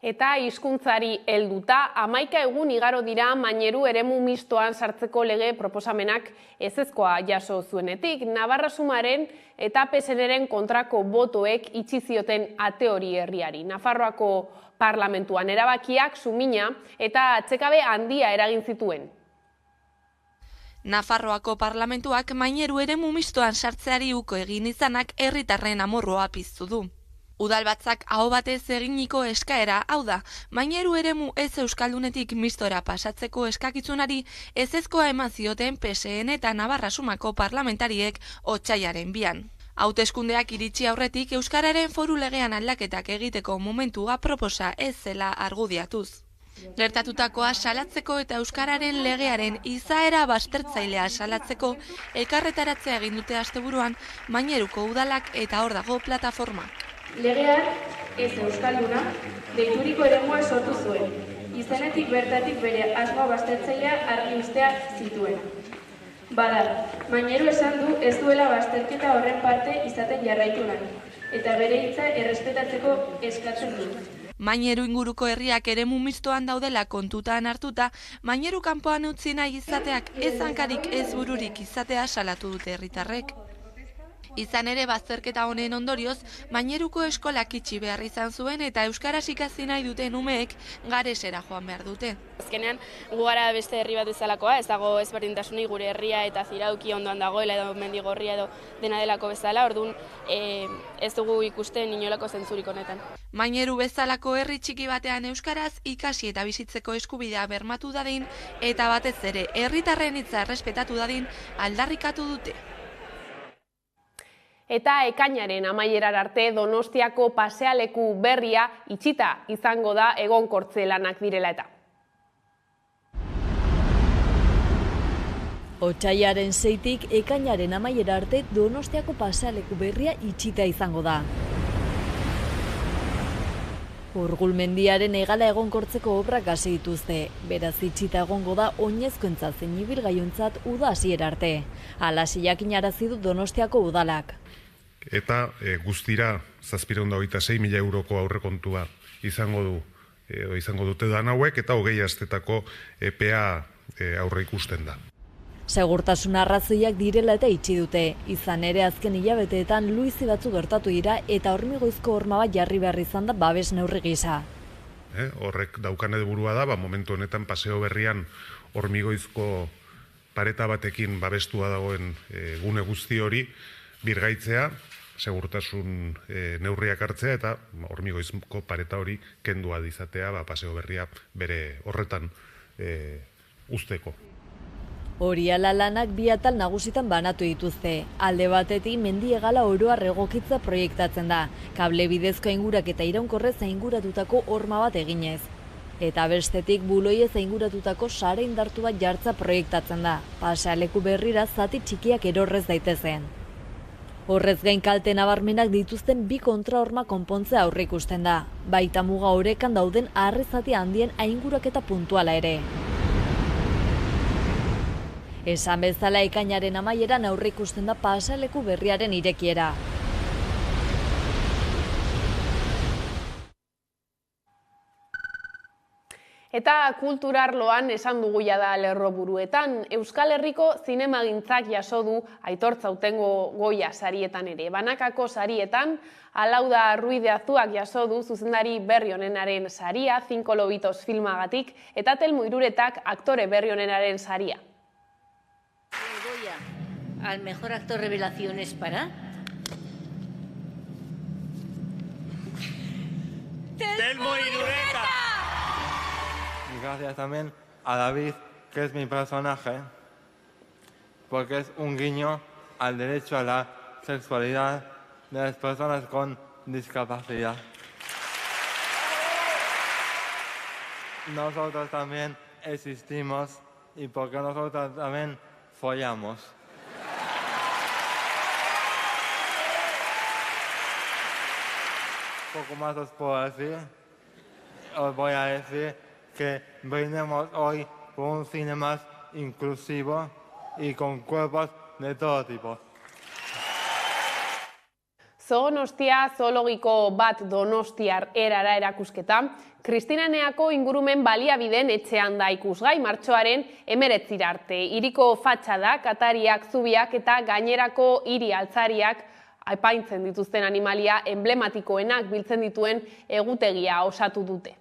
Eta hizkuntzari helduta, 11 egun igaro dira maineru eremu mistoan sartzeko lege proposamenak ezezkoa jaso zuenetik. Navarra Sumaren eta PSNren kontrako botoek itxi zioten ate hori herriari. Nafarroako parlamentuan erabakiak sumina eta atsekabe handia eragin zituen. Nafarroako parlamentuak maineru eremu mistoan sartzeari uko egin izanak herritarren amorroa piztu du. Udalbatzak aho batez eginiko eskaera, hau da, maineru eremu ez euskaldunetik mistora pasatzeko eskakitzunari ezezkoa eman zioten PSN eta Navarra Sumako parlamentariek otsailaren 2an. Hauteskundeak iritsi aurretik euskararen foru legean aldaketak egiteko momentua proposa ez zela argudiatuz. Gertatutakoa salatzeko eta euskararen legearen izaera baztertzailea salatzeko elkarretaratzea egin dute asteburuan maineruko udalak eta hor dago plataformak. Legeak ez euskalduna deituriko eremua sortu zuen, izenetik bertatik bere asmo baztertzailea argi ustea zituen. Bada, maineru esan du ez duela bazterketa horren parte izaten jarraitu nahi, eta bere hitza errespetatzeko eskatzen du. Maineru inguruko herriak eremu mistoan daudela kontutan hartuta, maineru kanpoan utzi nahi izateak ez hankarik ez bururik izatea salatu dute herritarrek. Izan ere bazterketa honen ondorioz, Maineruko eskolak itxi behar izan zuen eta euskaraz ikasi nahi duten umeek Garesera joan behar dute. Azkenean, gu gara beste herri bat bezalakoa, ez dago ezberdintasunik gure herria eta Zirauki ondoan dagoela edo Mendigorria edo dena delako bezala, orduan ez dugu ikusten inolako zentzurik honetan. Maineru bezalako herri txiki batean euskaraz ikasi eta bizitzeko eskubidea bermatu dadin eta batez ere herritarren hitza errespetatu dadin aldarrikatu dute. Eta ekainaren amaierar arte Donostiako pasealeku berria itxita izango da egonkortze lanak direla eta. Otsailaren 6tik ekainaren amaiera arte Donostiako pasealeku berria itxita izango da. Urgulmendiaren hegala egonkortzeko obrak hasi dituzte, beraz itxita egongo da oinezkoentzat zein ibilgailuntzat uda hasiera arte. Hala jakinarazi du Donostiako udalak. Eta guztira 726.000 euroko aurrekontua izango dute dan hauek eta 20 astetako epea aurre ikusten da. Segurtasun arrazoiak direla eta itxi dute. Izan ere azken hilabeteetan luizi batzu gertatu dira eta hormigoizko horma bat jarri behar izan da babes neurri gisa. Horrek daukan helburua da, momentu honetan paseo berrian hormigoizko pareta batekin babestua dagoen gune guzti hori birgaitzea, segurtasun neurriak hartzea eta hormigoizko pareta hori kendua izatea paseo berria bere horretan usteko. Hori ala lanak bi atal nagusitan banatu dituzte. Alde batetik mendiegala oroar egokitza proiektatzen da, kable bidezko aingurak eta iraunkorrez ainguratutako horma bat eginez. Eta bestetik buloiez ainguratutako sare indartu bat jartza proiektatzen da, pasealeku berrira zati txikiak erorrez daitezen. Horrez gain kalte nabarmenak dituzten bi kontrahorma konpontzea aurreikusten da, baita muga orekan dauden harrezati handien ainguraketa puntuala ere. Esan bezala ekainaren amaieran aurreikusten da pasealeku berriaren irekiera. Eta kulturarloan esan dugu jada lerroburuetan, Euskal Herriko zinemagintzak jaso du Aitortza Hautengo Goya sarietan ere. Banakako sarietan, Alauda Ruiz de Azuak jaso du zuzendari berri honenaren saria, 5 lobitos filmagatik, eta Telmo Iruretak aktore berri honenaren saria. Al mejor actor revelación es para... ¡Telmo Irureta! Y gracias también a David, que es mi personaje, porque es un guiño al derecho a la sexualidad de las personas con discapacidad. Nosotros también existimos y porque nosotros también follamos. Poco más os puedo decir. Os voy a decir que brindemos hoy por un cine más inclusivo y con cuerpos de todo tipo. Zoonostia zoologiko bat donostiar erara erakusketa, Kristinaneako ingurumen baliabideen etxean da ikusgai martxoaren 19 arte. Hiriko fatxadak, atariak, zubiak eta gainerako hiri altzariak apaintzen dituzten animalia emblematikoenak biltzen dituen egutegia osatu dute.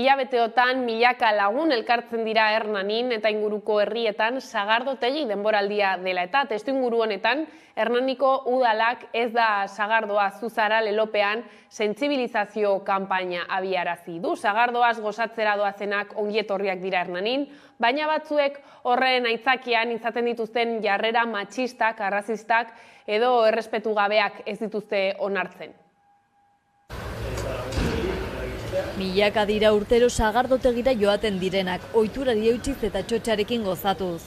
Hilabeteotan milaka lagun elkartzen dira Hernanin eta inguruko herrietan sagardotegi denboraldia dela eta testuinguru honetan Hernaniko udalak ez da sagardoa zuzara lelopean sentsibilizazio kanpaina abiarazi du. Sagardoaz gozatzera doazenak ongietorriak dira Hernanin, baina batzuek horren aitzakian izaten dituzten jarrera matxistak, arrazistak edo errespetu gabeak ez dituzte onartzen. Milaka dira urtero sagardotegira joaten direnak, ohiturari eutsiz eta txotxarekin gozatuz.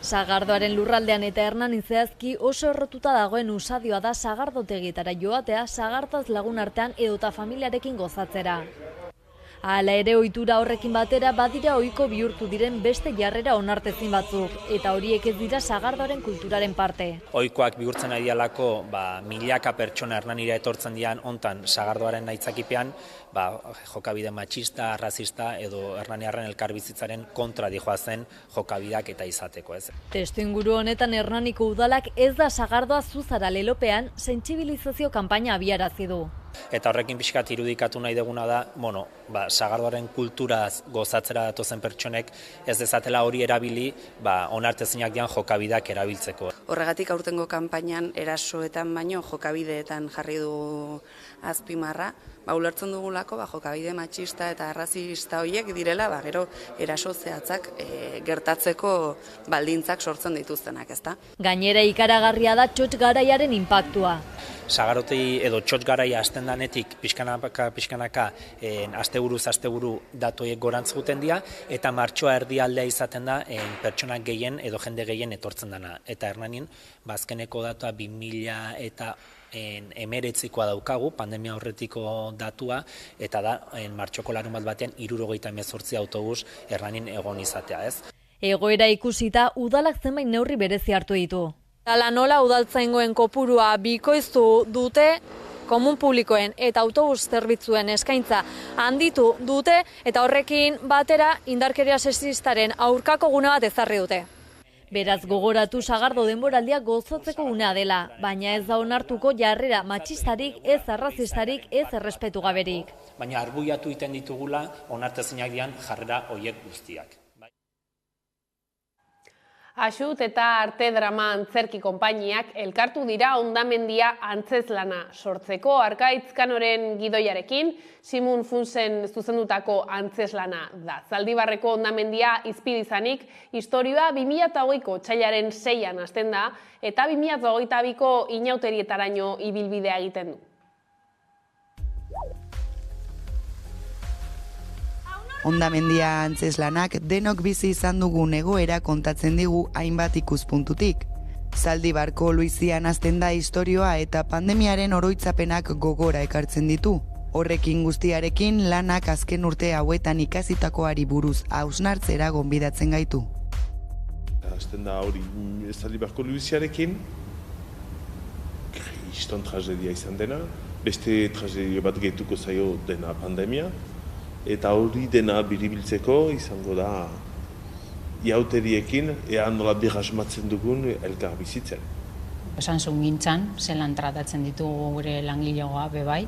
Sagardoaren lurraldean eta Hernanin zehazki oso errotuta dagoen usadioa da sagardotegietara joatea sagartaz lagun artean edota familiarekin gozatzera. Hala ere ohitura horrekin batera badira ohiko bihurtu diren beste jarrera onartezin batzuk, eta horiek ez dira sagardoaren kulturaren parte. Ohikoak bihurtzen ari dialako, milaka pertsona Hernanira etortzen dian hontan sagardoaren aitzakipean, jokabide matxista, arrazista edo hernaniarren elkarbizitzaren kontra dijoazen jokabideak eta izateko, ez. Testuinguru honetan Hernaniko udalak ez da sagardoa zuzara lelopean sentsibilizazio kanpaina abiarazi du. Eta horrekin pixkat irudikatu nahi duguna da, sagardoaren kulturaz gozatzera datozen pertsonek ez dezatela hori erabili, onartezinak dian jokabideak erabiltzeko. Horregatik aurtengo kanpainan erasoetan baino jokabideetan jarri du azpimarra, ulertzen dugulako jokabide matxista eta arrazista horiek direla, gero eraso zehatzak gertatzeko baldintzak sortzen dituztenak, ezta? Gainera ikaragarria da txotx garaiaren inpaktua. Sagarotei edo txotx garaia hasten danetik pixkanaka asteburuz asteburu datuek gorantz guten dira, eta martxoa erdialdea izaten da pertsonak gehien edo jende gehien etortzen dana. Eta Hernanin, azkeneko datua 2000 eta emeretzikoa daukagu, pandemia horretiko datua, eta da, martxoko larun batean 78 autobus Hernanin egon izatea, ez? Egoera ikusita, udalak zenbait neurri berezi hartu ditu. Hala nola udaltzaingoen kopurua bikoiztu dute, komun publikoen eta autobus zerbitzuen eskaintza handitu dute, eta horrekin batera indarkeria sexistaren aurkako gune bat ezarri dute. Beraz gogoratu sagardo denboraldia gozotzeko gunea dela, baina ez da onartuko jarrera matxistarik, ez arrazistarik, ez errespetu gaberik. Baina arbuiatu iten ditugula onartezinak dian jarrera horiek guztiak. Axut eta Arte Drama Antzerki konpainiak elkartu dira hondamendia antzeslana sortzeko. Arkaitz Kanoren gidoiarekin, Simun Funsen zuzendutako antzeslana da. Zaldibarreko hondamendia izpidizanik, historioa 2008ko otsailaren 6an hasten da, eta 2022ko inauterietaraino ibilbidea egiten du. Hondamendia antzeslanak denok bizi izan dugun egoera kontatzen digu hainbat ikuspuntutik. Zaldibarko Luizian hasten da istorioa eta pandemiaren oroitzapenak gogora ekartzen ditu. Horrekin guztiarekin lanak azken urte hauetan ikasitakoari buruz hausnartzera gonbidatzen gaitu. Hasten da hori Zaldibarko Luiziarekin, kriston tragedia izan dena, beste tragedia bat gehituko zaio dena pandemia, eta hori dena biribiltzeko izango da iauteriekin ea nola berrasmatzen dugun elkar bizitzen. Esan zuen gintzan, zelan tratatzen ditugu gure langilegoa bebai.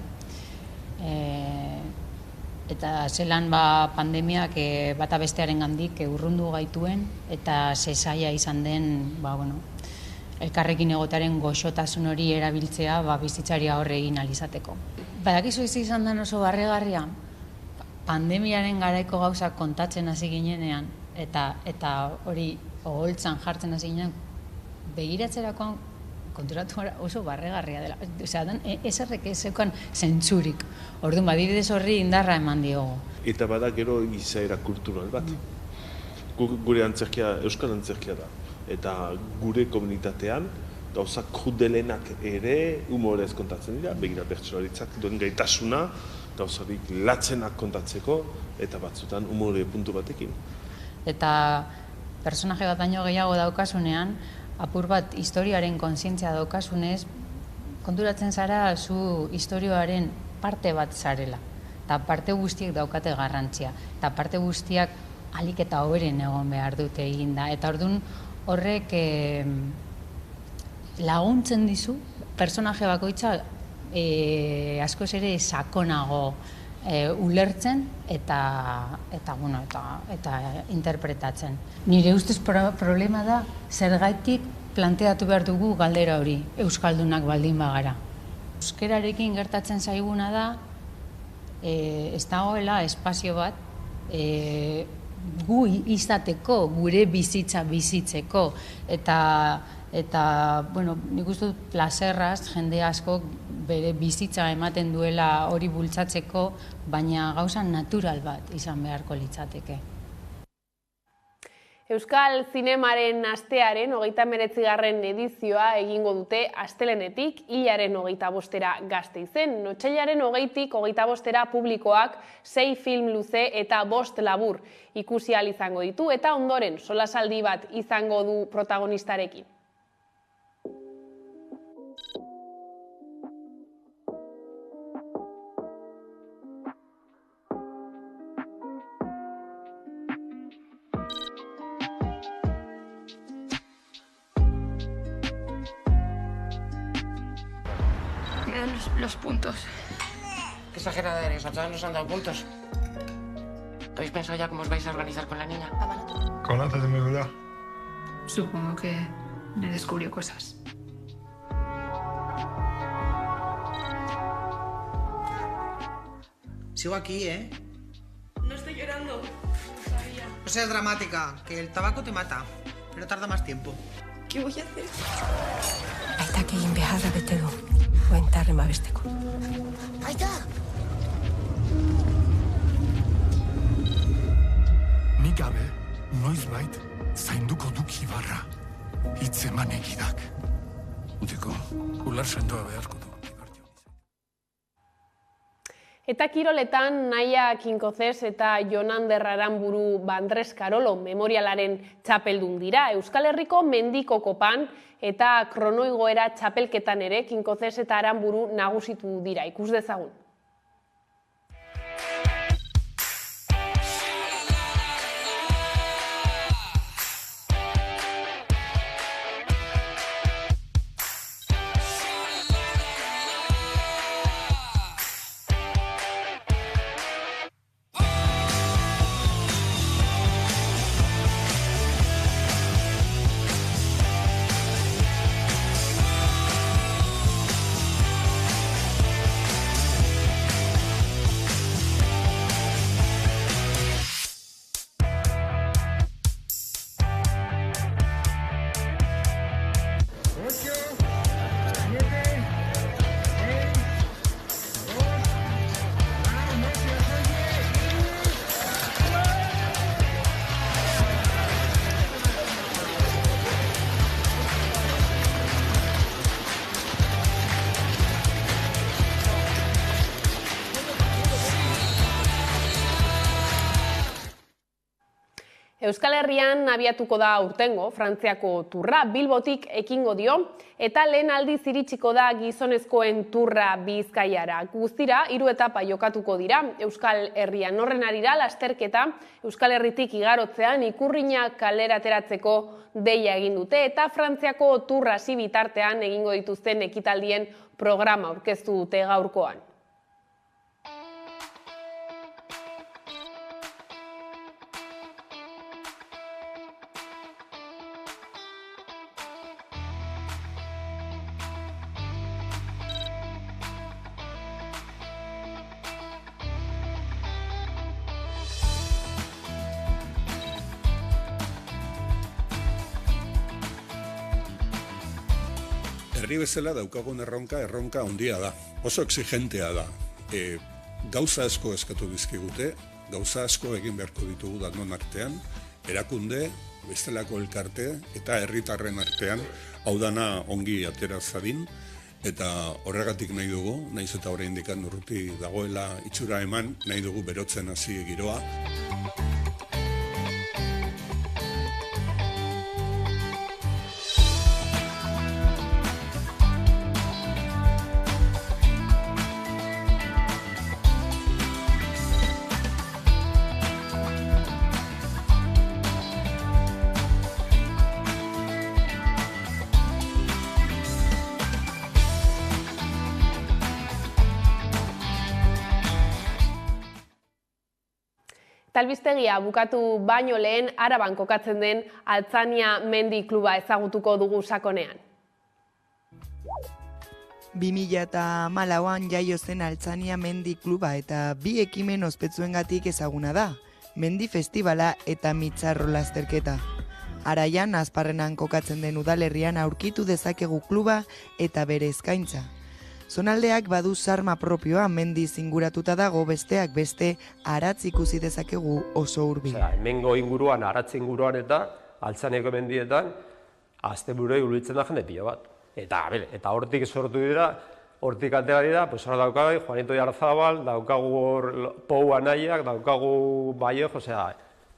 Eta zelan pandemiak bata bestearen gandik urrundu gaituen eta zezaia izan den elkarrekin egotaren goxotasun hori erabiltzea bizitzari aurre egin alizateko. Badakizu izan den oso barregarria, pandemiaren garaiko gauzak kontatzen hasi ginenean eta hori oholtzan jartzen hasi ginean, begiratzerakoan konturatu gara oso barregarria dela. Ezerrek ezeukan zentzurik. Orduan, adibidez horri indarra eman diogu. Eta bada gero izaera kultural bat. Gure antzerkia, euskal antzerkia da. Eta gure komunitatean, gauzak krudelenak ere humorez kontatzen dira, begira bertsolaritzak duen gaitasuna, gauzarik latzenak kontatzeko, eta batzutan humore puntu batekin. Eta personaje bat baino gehiago daukasunean, apur bat historiaren kontzientzia daukasunez, konturatzen zara zu historioaren parte bat zarela. Eta parte guztiak daukate garrantzia. Eta parte guztiak alik eta hoberen egon behar dute eginda. Eta orduan horrek laguntzen dizu, personaje bakoitza askoz ere sakonago ulertzen eta interpretatzen. Nire ustez problema da zergatik planteatu behar dugu galdera hori, euskaldunak baldin bagara. Euskararekin gertatzen zaiguna da, ez dagoela espazio bat gu izateko, gure bizitza bizitzeko, eta nik uste dut plazerraz jende asko bere bizitza ematen duela hori bultzatzeko, baina gauza natural bat izan beharko litzateke. Euskal Zinemaren astearen 39. edizioa egingo dute astelenetik hilaren 25-era Gasteizen. Otsailaren 20-tik 25-era publikoak 6 film luze eta 5 labur ikusi ahal izango ditu eta ondoren solasaldi bat izango du protagonistarekin. Los puntos. Qué exagerada eres, a todas nos han dado puntos. ¿Habéis pensado ya cómo os vais a organizar con la niña? ¿Conoces de mi vida? Supongo que me descubrió cosas. Sigo aquí, ¿eh? No estoy llorando. No sabía. No seas dramática, que el tabaco te mata, pero tarda más tiempo. ¿Qué voy a hacer? Aitakein beharra bete du, oentarren babesteko. Aita! Nik gabe, noizbait, zainduko duk Ibarra. Hitz eman egidak. Utiko, ular sendoa beharko du. Eta kiroletan Naia Kinkozes eta Jonander Aranburu Bandres Karolo memorialaren txapeldun dira. Euskal Herriko mendiko kopan eta kronoigoera txapelketan ere Kinkozes eta Aranburu nagusitu dira. Ikus dezagun. Euskal Herrian abiatuko da aurtengo Frantziako turra, Bilbotik ekingo dio, eta lehen aldiz iritsiko da gizonezkoen turra Bizkaiara. Guztira, 3 etapa jokatuko dira. Euskal Herrian horren arira lasterketa, Euskal Herritik igarotzean ikurriña kalera ateratzeko deia egin dute, eta Frantziako turra hasi bitartean egingo dituzten ekitaldien programa aurkeztu dute gaurkoan. Herri bezala daukagun erronka handia da. Oso exigentea da. Gauza asko eskatu dizkigute, gauza asko egin beharko ditugu danon artean, erakunde, bestelako elkarte eta herritarren artean, hau dana ongi atera zadin, eta horregatik nahi dugu, nahiz eta oraindik urruti dagoela itxura eman, nahi dugu berotzen hasi giroa. Talbistegia bukatu baino lehen Araban kokatzen den Altzania Mendi Kluba ezagutuko dugu sakonean. 2014an jaio zen Altzania Mendi Kluba eta bi ekimen ospetsuengatik ezaguna da, Mendi Festivala eta Mitzarro lasterketa. Araian, Azparrenan kokatzen den udalerrian aurkitu dezakegu kluba eta bere eskaintza. Zonaldeak badu sarma propioa, mendiz inguratuta dago, besteak beste aratz ikusi dezakegu oso hurbil. Hemengo inguruan, aratz inguruan eta Altzaniako mendietan asteburua iruditzen da jende pila bat. Eta hortik sortu dira, hortik atera dira, pues hor daukagu Juanito Jarzabal, daukagu hor Pou Anaiak, daukagu Baioz,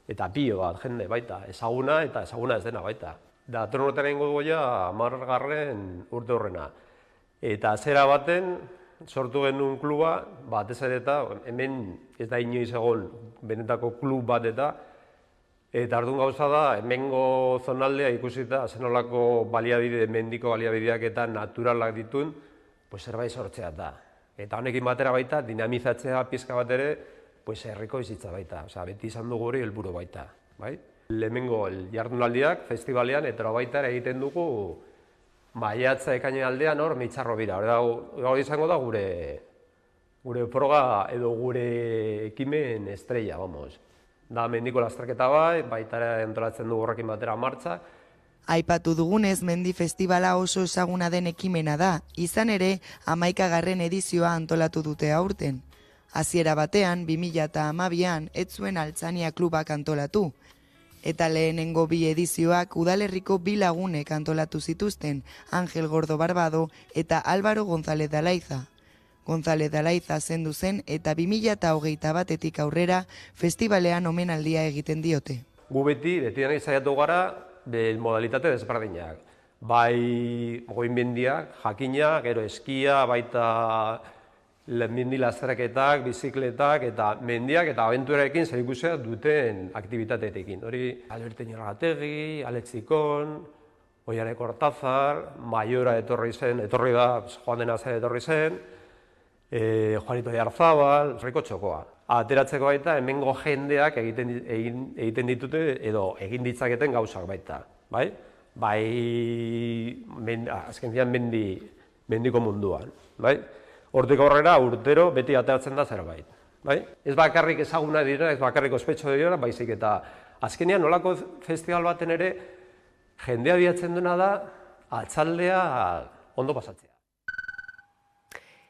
eta pilo bat jende baita, ezaguna eta ezaguna ez dena baita. Datorren urtean egingo dugu ja 10. urte horrena. Eta zera baten sortu genuen kluba, batez ere eta hemen ez da inoiz egon benetako klub bat eta orduan gauza da, hemengo zonaldea ikusita zenolako baliabide, mendiko baliabideak eta naturalak dituen, zerbait sortzea da. Eta honekin batera baita, dinamizatzea pizka bat ere, herriko bizitza baita. Beti izan dugu hori helburu baita. Hemengo jardunaldiak, festivalean, eta baita egiten dugu maiatza ekainen aldean hor Mitzarro bira. Hori izango da gure proga edo gure ekimen estrella, vamos. Da mendiko lasterketa baita entolatzen dugu horrekin batera martza. Aipatu dugunez, Mendi Festivala oso ezaguna den ekimena da, izan ere 11. edizioa antolatu dute aurten. Hasiera batean, 2012an, ez zuen Altzania klubak antolatu. Eta lehenengo bi edizioak udalerriko bi lagunek antolatu zituzten, Angel Gordo Barbado eta Álvaro González de Alaiza. González de Alaiza zendu zen eta 2021etik aurrera festivalean omenaldia egiten diote. Gu beti nahi saiatu gara modalitate desberdinak. Bai goinmendiak, jakina, gero eskia, baita mendi lasterketak, bizikletak eta mendiak eta abenturarekin zerikusia duten aktibitateekin. Hori Albertin Jorgategi, Alexikon, Oiane Kortazar, Maiora etorri da, Juan de Nazar etorri zen, Juanito Jarzabal, Riko Txokoa. Ateratzeko baita, hemengo jendeak egiten ditute edo egin ditzaketen gauzak baita. Azken zian mendiko munduan. Hortik aurrera urtero beti ateratzen da zerbait. Ez bakarrik ezaguna dira, ez bakarrik ospetxo dira, baizik eta azkenean nolako festival baten ere jendea bilatzen duena da atzaldea ondo pasatzea.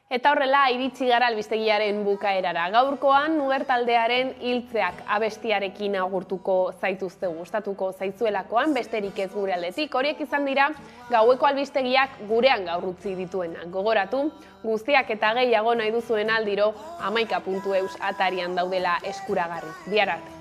Eta horrela iritsi gara albistegiaren bukaerara. Gaurkoan Nuger taldearen hiltzeak abestiarekin agurtuko zaituzte, gustatuko zaizuelakoan besterik ez gure aldetik. Horiek izan dira gaueko albistegiak gurean gaur utzi dituenak. Gogoratu, guztiak eta gehiago nahi duzuen aldiro 11.eus atarian daudela eskuragarri. Bihar arte.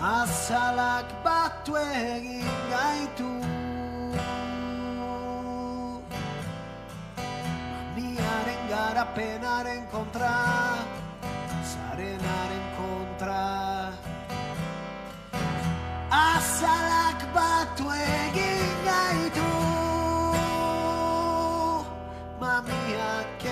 Azalak batu egin gaitu, mamiaren garapenaren kontra, zarenaren kontra. Azalak batu egin gaitu, mamiak